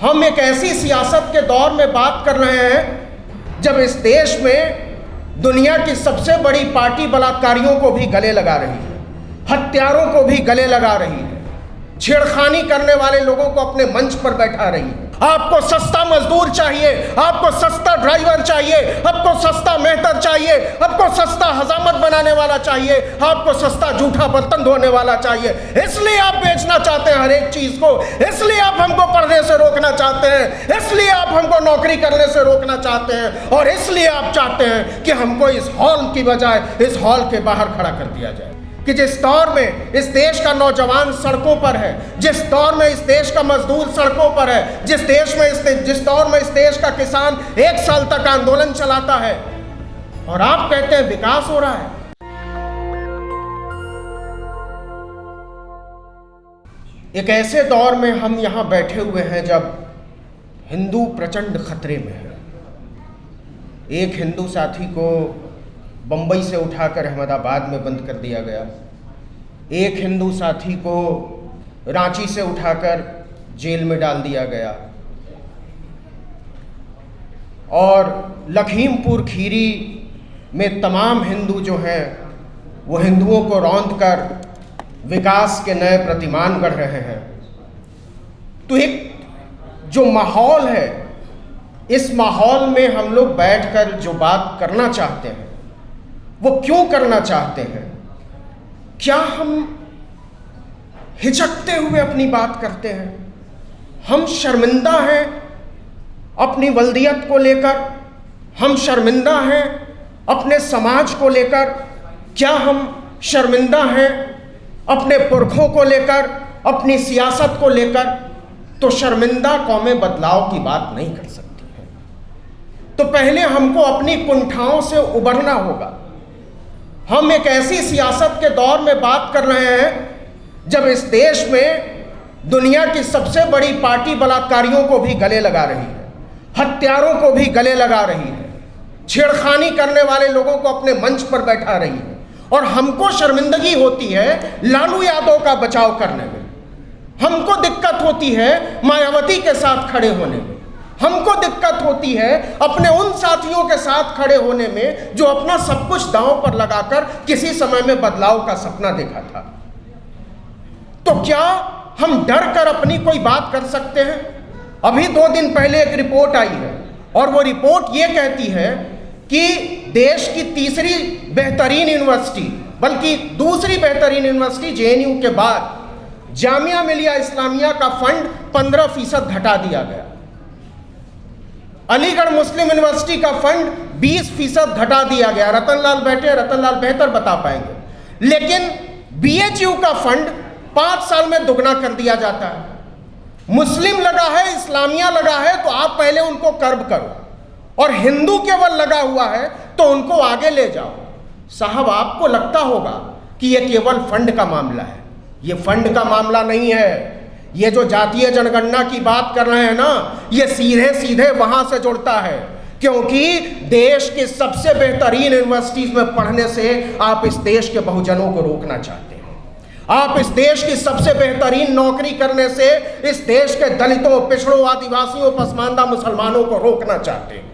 हम एक ऐसी सियासत के दौर में बात कर रहे हैं जब इस देश में दुनिया की सबसे बड़ी पार्टी बलात्कारियों को भी गले लगा रही है, हत्यारों को भी गले लगा रही है, छेड़खानी करने वाले लोगों को अपने मंच पर बैठा रही है। आपको सस्ता मजदूर चाहिए, आपको सस्ता ड्राइवर चाहिए, आपको सस्ता मेहतर चाहिए, आपको सस्ता हजामत बनाने वाला चाहिए, आपको सस्ता जूठा बर्तन धोने वाला चाहिए। इसलिए आप बेचना चाहते हैं हर एक चीज को, इसलिए आप हमको पढ़ने से रोकना चाहते हैं, इसलिए आप हमको नौकरी करने से रोकना चाहते हैं, और इसलिए आप चाहते हैं कि हमको इस हॉल की बजाय इस हॉल के बाहर खड़ा कर दिया जाए। कि जिस दौर में इस देश का नौजवान सड़कों पर है, जिस दौर में इस देश का मजदूर सड़कों पर है, जिस दौर में इस देश का किसान 1 साल तक आंदोलन चलाता है, और आप कहते हैं विकास हो रहा है। एक ऐसे दौर में हम यहां बैठे हुए हैं जब हिंदू प्रचंड खतरे में है। एक हिंदू साथी को बंबई से उठाकर अहमदाबाद में बंद कर दिया गया, एक हिंदू साथी को रांची से उठाकर जेल में डाल दिया गया, और लखीमपुर खीरी में तमाम हिंदू जो हैं वो हिंदुओं को रौंद कर विकास के नए प्रतिमान गढ़ रहे हैं। तो एक जो माहौल है, इस माहौल में हम लोग बैठकर जो बात करना चाहते हैं वो क्यों करना चाहते हैं? क्या हम हिचकते हुए अपनी बात करते हैं? हम शर्मिंदा हैं अपनी वल्दियत को लेकर, हम शर्मिंदा हैं अपने समाज को लेकर, क्या हम शर्मिंदा हैं अपने पुरखों को लेकर, अपनी सियासत को लेकर? तो शर्मिंदा कौमें बदलाव की बात नहीं कर सकती हैं। तो पहले हमको अपनी कुंठाओं से उबरना होगा। हम एक ऐसी सियासत के दौर में बात कर रहे हैं जब इस देश में दुनिया की सबसे बड़ी पार्टी बलात्कारियों को भी गले लगा रही है, हत्यारों को भी गले लगा रही है, छेड़खानी करने वाले लोगों को अपने मंच पर बैठा रही है, और हमको शर्मिंदगी होती है लालू यादव का बचाव करने में, हमको दिक्कत होती है मायावती के साथ खड़े होने में, हमको दिक्कत होती है अपने उन साथियों के साथ खड़े होने में जो अपना सब कुछ दांव पर लगाकर किसी समय में बदलाव का सपना देखा था। तो क्या हम डर कर अपनी कोई बात कर सकते हैं? अभी 2 दिन पहले एक रिपोर्ट आई है, और वो रिपोर्ट ये कहती है कि देश की तीसरी बेहतरीन यूनिवर्सिटी, बल्कि दूसरी बेहतरीन यूनिवर्सिटी जेएनयू के बाद जामिया मिलिया इस्लामिया का फंड 15% घटा दिया गया। अलीगढ़ मुस्लिम यूनिवर्सिटी का फंड 20% घटा दिया गया। रतनलाल बैठे, रतनलाल बेहतर बता पाएंगे। लेकिन बीएचयू का फंड 5 साल में दुगना कर दिया जाता है। मुस्लिम लगा है, इस्लामिया लगा है, तो आप पहले उनको कर्ब करो, और हिंदू केवल लगा हुआ है तो उनको आगे ले जाओ। साहब, आपको लगता होगा कि यह केवल फंड का मामला है। यह फंड का मामला नहीं है। ये जो जातीय जनगणना की बात कर रहे हैं ना, ये सीधे सीधे वहां से जुड़ता है, क्योंकि देश की सबसे बेहतरीन यूनिवर्सिटीज में पढ़ने से आप इस देश के बहुजनों को रोकना चाहते हैं। आप इस देश की सबसे बेहतरीन नौकरी करने से इस देश के दलितों, पिछड़ों, आदिवासियों, पसमानदा मुसलमानों को रोकना चाहते हैं।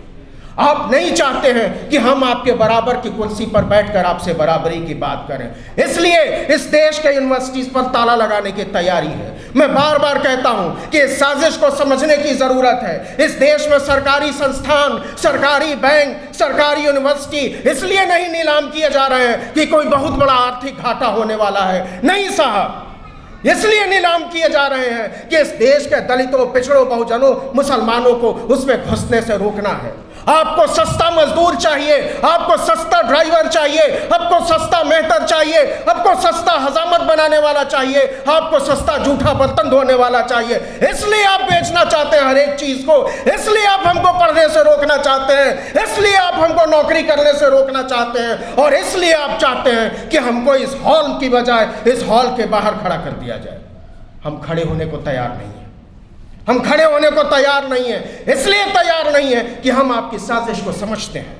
आप नहीं चाहते हैं कि हम आपके बराबर की कुर्सी पर बैठकर आपसे बराबरी की बात करें। इसलिए इस देश के यूनिवर्सिटीज पर ताला लगाने की तैयारी है। मैं बार बार कहता हूं कि इस साजिश को समझने की जरूरत है। इस देश में सरकारी संस्थान, सरकारी बैंक, सरकारी यूनिवर्सिटी इसलिए नहीं नीलाम किए जा रहे हैं कि कोई बहुत बड़ा आर्थिक घाटा होने वाला है। नहीं साहब, इसलिए नीलाम किए जा रहे हैं कि इस देश के दलितों, पिछड़ों, बहुजनों, मुसलमानों को उसमें घुसने से रोकना है। आपको सस्ता मजदूर चाहिए, आपको सस्ता ड्राइवर चाहिए, आपको सस्ता मेहतर चाहिए, आपको सस्ता हजामत बनाने वाला चाहिए, आपको सस्ता जूठा बर्तन धोने वाला चाहिए। इसलिए आप बेचना चाहते हैं हर एक चीज को, इसलिए आप हमको पढ़ने से रोकना चाहते हैं, इसलिए आप हमको नौकरी करने से रोकना चाहते हैं, और इसलिए आप चाहते हैं कि हमको इस हॉल की बजाय इस हॉल के बाहर खड़ा कर दिया जाए। हम खड़े होने को तैयार नहीं है। हम खड़े होने को तैयार नहीं है। इसलिए तैयार नहीं है कि हम आपकी साजिश को समझते हैं,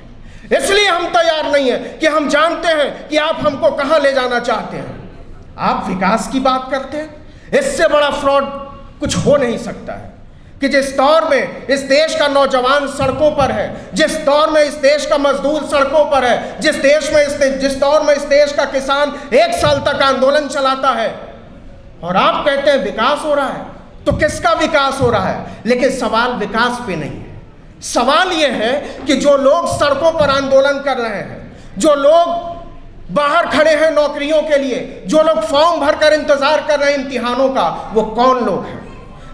इसलिए हम तैयार नहीं है कि हम जानते हैं कि आप हमको कहां ले जाना चाहते हैं। आप विकास की बात करते हैं, इससे बड़ा फ्रॉड कुछ हो नहीं सकता है। कि जिस दौर में इस देश का नौजवान सड़कों पर है, जिस दौर में इस देश का मजदूर सड़कों पर है, जिस दौर में इस देश का किसान 1 साल तक आंदोलन चलाता है, और आप कहते हैं विकास हो रहा है, तो किसका विकास हो रहा है? लेकिन सवाल विकास पे नहीं है। सवाल यह है कि जो लोग सड़कों पर आंदोलन कर रहे हैं, जो लोग बाहर खड़े हैं नौकरियों के लिए, जो लोग फॉर्म भरकर इंतजार कर रहे हैं इम्तिहानों का, वो कौन लोग हैं?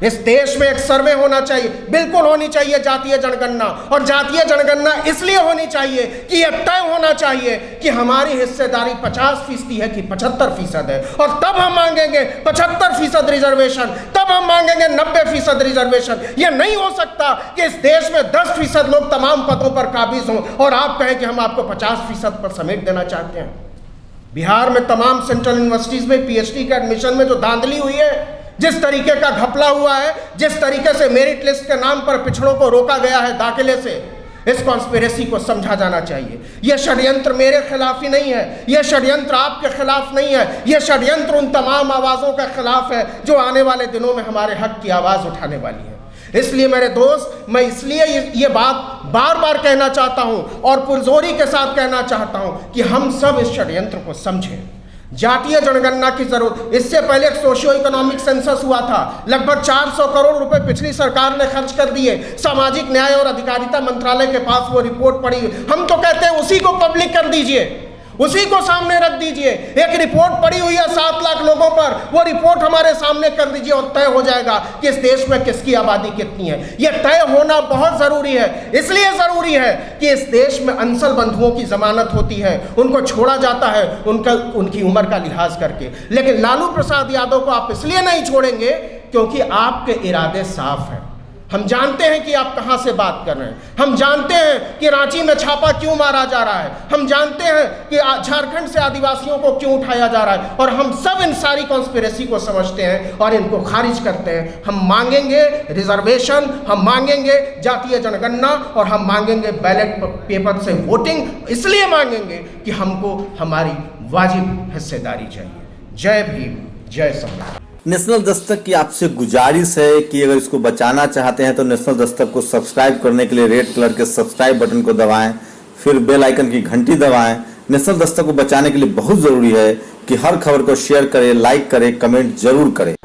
इस देश में एक सर्वे होना चाहिए, बिल्कुल होनी चाहिए जातीय जनगणना। और जातीय जनगणना इसलिए होनी चाहिए कि यह तय होना चाहिए कि हमारी हिस्सेदारी 50% है कि 75% है, और तब हम मांगेंगे 75% रिजर्वेशन, तब हम मांगेंगे 90% रिजर्वेशन। यह नहीं हो सकता कि इस देश में 10% लोग तमाम पदों पर काबिज हों और आप कहें कि हम आपको 50% पर समेट देना चाहते हैं। बिहार में तमाम सेंट्रल यूनिवर्सिटीज में PhD के एडमिशन में जो धांधली हुई है, जिस तरीके का घपला हुआ है, जिस तरीके से मेरिट लिस्ट के नाम पर पिछड़ों को रोका गया है दाखिले से, इस कॉन्स्पिरेसी को समझा जाना चाहिए। यह षड्यंत्र मेरे खिलाफ ही नहीं है, यह षड्यंत्र आपके खिलाफ नहीं है, यह षड्यंत्र उन तमाम आवाज़ों के खिलाफ है जो आने वाले दिनों में हमारे हक की आवाज़ उठाने वाली है। इसलिए मेरे दोस्त, मैं इसलिए ये बात बार बार कहना चाहता हूं और पुरजोरी के साथ कहना चाहता हूं कि हम सब इस षड्यंत्र को समझें। जातीय जनगणना की जरूरत, इससे पहले एक सोशियो इकोनॉमिक सेंसस हुआ था, लगभग 400 करोड़ रुपए पिछली सरकार ने खर्च कर दिए। सामाजिक न्याय और अधिकारिता मंत्रालय के पास वो रिपोर्ट पड़ी, हम तो कहते हैं उसी को पब्लिक कर दीजिए, उसी को सामने रख दीजिए। एक रिपोर्ट पड़ी हुई है 7 लाख लोगों पर, वो रिपोर्ट हमारे सामने कर दीजिए और तय हो जाएगा कि इस देश में किसकी आबादी कितनी है। यह तय होना बहुत जरूरी है। इसलिए जरूरी है कि इस देश में अंसल बंधुओं की जमानत होती है, उनको छोड़ा जाता है उनकी उम्र का लिहाज करके। लेकिन लालू प्रसाद यादव को आप इसलिए नहीं छोड़ेंगे क्योंकि आपके इरादे साफ हैं। हम जानते हैं कि आप कहां से बात कर रहे हैं, हम जानते हैं कि रांची में छापा क्यों मारा जा रहा है, हम जानते हैं कि झारखंड से आदिवासियों को क्यों उठाया जा रहा है, और हम सब इन सारी कॉन्स्पिरेसी को समझते हैं और इनको खारिज करते हैं। हम मांगेंगे रिजर्वेशन, हम मांगेंगे जातीय जनगणना, और हम मांगेंगे बैलेट पेपर से वोटिंग। इसलिए मांगेंगे कि हमको हमारी वाजिब हिस्सेदारी चाहिए। जय भीम, जय संविधान। नेशनल दस्तक की आपसे गुजारिश है कि अगर इसको बचाना चाहते हैं तो नेशनल दस्तक को सब्सक्राइब करने के लिए रेड कलर के सब्सक्राइब बटन को दबाएं, फिर बेल आइकन की घंटी दबाएं। नेशनल दस्तक को बचाने के लिए बहुत जरूरी है कि हर खबर को शेयर करें, लाइक करें, कमेंट जरूर करें।